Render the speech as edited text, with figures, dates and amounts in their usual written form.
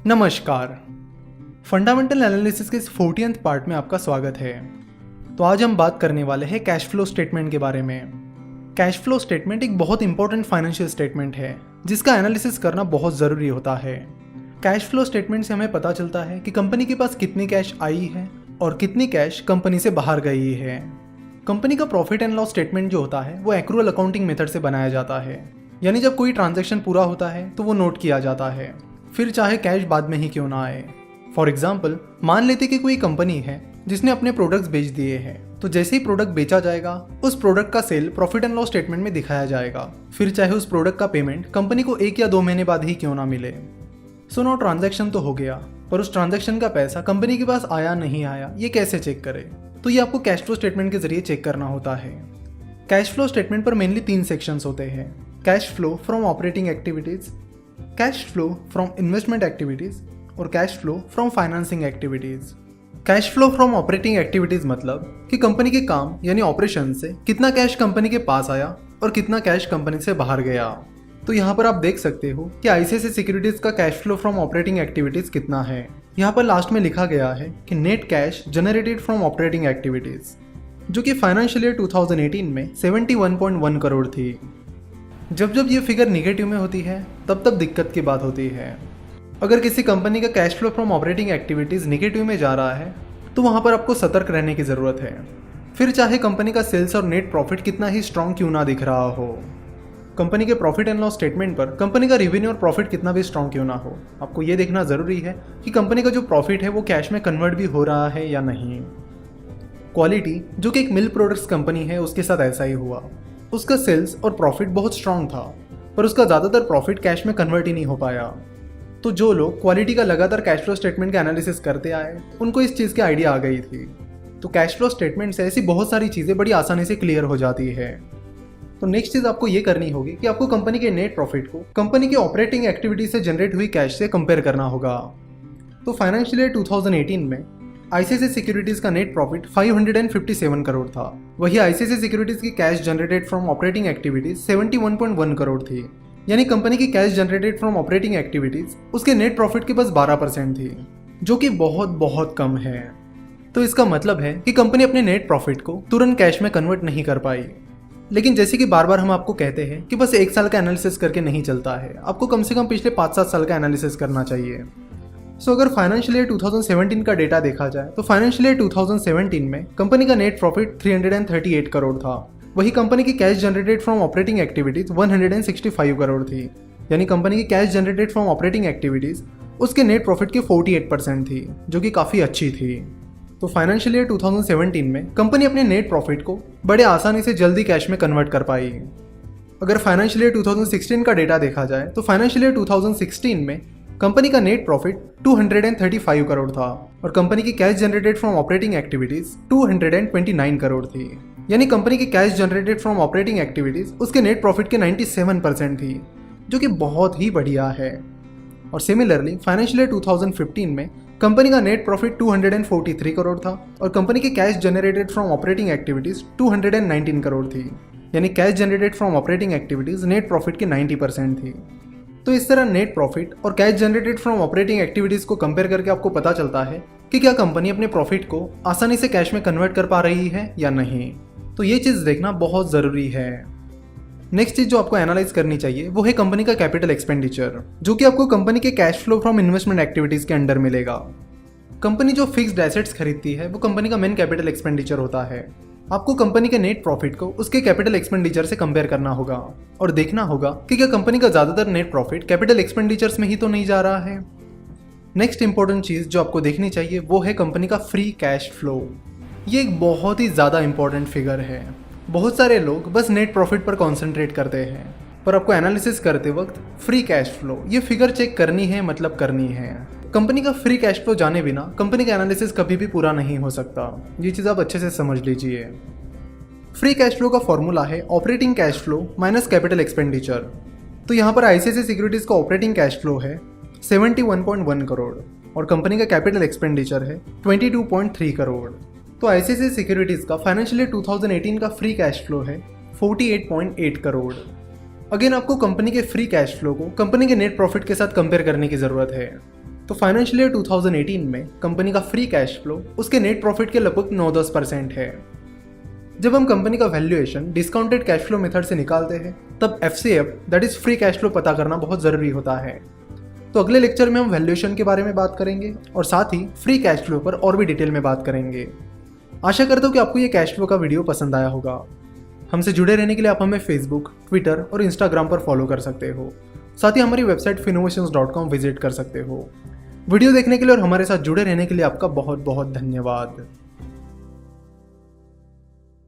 नमस्कार। Fundamental analysis के इस 40th पार्ट में आपका स्वागत है। तो आज हम बात करने वाले हैं कैश फ्लो स्टेटमेंट के बारे में। कैश फ्लो स्टेटमेंट एक बहुत इंपॉर्टेंट फाइनेंशियल स्टेटमेंट है जिसका एनालिसिस करना बहुत ज़रूरी होता है। कैश फ्लो स्टेटमेंट से हमें पता चलता है कि कंपनी के पास कितनी कैश आई है और कितनी कैश कंपनी से बाहर गई है। कंपनी का प्रॉफिट एंड लॉस स्टेटमेंट जो होता है वो एक्रूअल अकाउंटिंग मेथड से बनाया जाता है, यानी जब कोई ट्रांजैक्शन पूरा होता है तो वो नोट किया जाता है, फिर चाहे कैश बाद में ही क्यों ना आए। फॉर एग्जाम्पल, मान लेते कि कोई कंपनी है जिसने अपने प्रोडक्ट्स बेच दिए हैं, तो जैसे ही प्रोडक्ट बेचा जाएगा उस प्रोडक्ट का sale profit and loss statement में दिखाया जाएगा, फिर चाहे उस प्रोडक्ट का पेमेंट कंपनी को 1 या 2 महीने बाद ही क्यों ना मिले। सो नो ट्रांजैक्शन तो हो गया, पर उस ट्रांजैक्शन का पैसा कंपनी के पास आया नहीं आया ये कैसे चेक करे? तो ये आपको कैश फ्लो स्टेटमेंट के जरिए चेक करना होता है। कैश फ्लो स्टेटमेंट पर मेनली 3 सेक्शंस होते हैं: cash flow from operating activities, cash flow from investment activities और cash flow from financing activities. Cash flow from operating activities मतलब कि कंपनी के काम यानी ऑपरेशन से कितना कैश कंपनी के पास आया और कितना कैश कंपनी से बाहर गया। तो यहाँ पर आप देख सकते हो कि आईसीआईसीआई सिक्योरिटीज का cash flow from operating activities कितना है। यहाँ पर लास्ट में लिखा गया है कि net cash generated from operating activities, जो कि फाइनेंशियल ईयर 2018 में 71.1 करोड़ थी। जब जब ये फिगर निगेटिव में होती है तब तब दिक्कत की बात होती है। अगर किसी कंपनी का cash flow from operating activities negative में जा रहा है तो वहाँ पर आपको सतर्क रहने की ज़रूरत है, फिर चाहे कंपनी का सेल्स और नेट प्रॉफिट कितना ही स्ट्रॉन्ग क्यों ना दिख रहा हो। कंपनी के प्रॉफिट एंड लॉस स्टेटमेंट पर कंपनी का रेवेन्यू और प्रॉफिट कितना भी स्ट्रॉन्ग क्यों ना हो, आपको ये देखना ज़रूरी है कि कंपनी का जो प्रॉफिट है वो कैश में कन्वर्ट भी हो रहा है या नहीं। क्वालिटी, जो कि एक मिल प्रोडक्ट्स कंपनी है, उसके साथ ऐसा ही हुआ। उसका सेल्स और प्रॉफिट बहुत स्ट्रांग था, पर उसका ज़्यादातर प्रॉफिट कैश में कन्वर्ट ही नहीं हो पाया। तो जो लोग क्वालिटी का लगातार कैश फ्लो स्टेटमेंट का एनालिसिस करते आए उनको इस चीज़ की आइडिया आ गई थी। तो कैश फ्लो स्टेटमेंट से ऐसी बहुत सारी चीज़ें बड़ी आसानी से क्लियर हो जाती है। तो नेक्स्ट चीज़ आपको ये करनी होगी कि आपको कंपनी के नेट प्रॉफिट को कंपनी के ऑपरेटिंग एक्टिविटी से जनरेट हुई कैश से कंपेयर करना होगा। तो फाइनेंशियल ईयर 2018 में आईसीआईसीआई सिक्योरिटीज का नेट प्रॉफिट 557 करोड़ था, वही आईसीआईसीआई सिक्योरिटीज की cash generated from operating activities 71.1 crore थी, यानी कंपनी की cash generated from operating activities उसके नेट प्रॉफिट के बस 12% थी, जो कि बहुत बहुत कम है। तो इसका मतलब है कि कंपनी अपने नेट प्रॉफिट को तुरंत कैश में कन्वर्ट नहीं कर पाई। लेकिन जैसे कि बार बार हम आपको कहते हैं कि बस 1 साल का एनालिसिस करके नहीं चलता है, आपको कम से कम पिछले 5-7 साल का एनालिसिस करना चाहिए। अगर फाइनेंशियल ईयर 2017 का डेटा देखा जाए तो फाइनेंशियल ईयर 2017 में कंपनी का नेट प्रॉफिट 338 करोड़ था, वही कंपनी की cash generated from operating activities 165 crore थी, यानी कंपनी की cash generated from operating activities उसके नेट प्रॉफिट की 48% थी, जो कि काफ़ी अच्छी थी। तो फाइनेंशियल ईयर 2017 में कंपनी अपने नेट प्रॉफिट को बड़े आसानी से जल्दी कैश में कन्वर्ट कर पाई। अगर फाइनेंशियल ईयर 2016 का डेटा देखा जाए तो फाइनेंशियल ईयर 2016 में कंपनी का नेट प्रॉफिट 235 करोड़ था और कंपनी की cash generated from operating activities 229 crore थी, यानी कंपनी की cash generated from operating activities उसके नेट प्रॉफिट के 97% थी, जो कि बहुत ही बढ़िया है। और सिमिलरली फाइनेंशियल ईयर 2015 में कंपनी का नेट प्रॉफिट 243 करोड़ था और कंपनी की cash generated from operating activities 219 crore थी, यानी cash generated from operating activities net profit के 90% थी। तो इस तरह नेट प्रॉफिट और cash generated from operating activities को कंपेयर करके आपको पता चलता है कि क्या कंपनी अपने प्रॉफिट को आसानी से कैश में कन्वर्ट कर पा रही है या नहीं। तो ये चीज़ देखना बहुत ज़रूरी है। नेक्स्ट चीज़ जो आपको एनालाइज करनी चाहिए वो है कंपनी का कैपिटल एक्सपेंडिचर, जो कि आपको कंपनी के cash flow from investment activities के अंडर मिलेगा। कंपनी जो फिक्स्ड एसेट्स खरीदती है वो कंपनी का मेन कैपिटल एक्सपेंडिचर होता है। आपको कंपनी के नेट प्रॉफिट को उसके कैपिटल एक्सपेंडिचर से कंपेयर करना होगा और देखना होगा कि क्या कंपनी का ज़्यादातर नेट प्रॉफिट कैपिटल एक्सपेंडिचर्स में ही तो नहीं जा रहा है। नेक्स्ट इंपॉर्टेंट चीज़ जो आपको देखनी चाहिए वो है कंपनी का फ्री कैश फ्लो। ये एक बहुत ही ज़्यादा इंपॉर्टेंट फिगर है। बहुत सारे लोग बस नेट प्रॉफिट पर कॉन्सेंट्रेट करते हैं, पर आपको एनालिसिस करते वक्त फ्री कैश फ्लो ये फिगर चेक करनी है, मतलब करनी है। कंपनी का फ्री कैश फ्लो जाने बिना कंपनी का एनालिसिस कभी भी पूरा नहीं हो सकता, ये चीज़ आप अच्छे से समझ लीजिए। फ्री कैश फ्लो का फॉर्मूला है operating cash flow minus capital expenditure. तो यहाँ पर आईसीआईसीआई सिक्योरिटीज़ का ऑपरेटिंग कैश फ्लो है 71.1 करोड़ और कंपनी का कैपिटल एक्सपेंडिचर है 22.3 करोड़। तो आईसीआईसीआई सिक्योरिटीज़ का फाइनेंशियल ईयर 2018 का फ्री कैश फ्लो है 48.8 करोड़। अगेन आपको कंपनी के फ्री कैश फ्लो को कंपनी के नेट प्रॉफिट के साथ कंपेयर करने की ज़रूरत है। तो फाइनेंशियल ईयर 2018 में कंपनी का फ्री कैश फ्लो उसके नेट प्रॉफिट के लगभग 9-10% है। जब हम कंपनी का valuation discounted cash flow method से निकालते हैं तब FCF that is free cash flow पता करना बहुत ज़रूरी होता है। तो अगले लेक्चर में हम वैल्यूएशन के बारे में बात करेंगे और साथ ही फ्री कैश फ्लो पर और भी डिटेल में बात करेंगे। आशा करता हूँ कि आपको ये कैश फ्लो का वीडियो पसंद आया होगा। हमसे जुड़े रहने के लिए आप हमें फेसबुक, ट्विटर और इंस्टाग्राम पर फॉलो कर सकते हो। साथ ही हमारी वेबसाइट finnovations.com विजिट कर सकते हो। वीडियो देखने के लिए और हमारे साथ जुड़े रहने के लिए आपका बहुत बहुत धन्यवाद।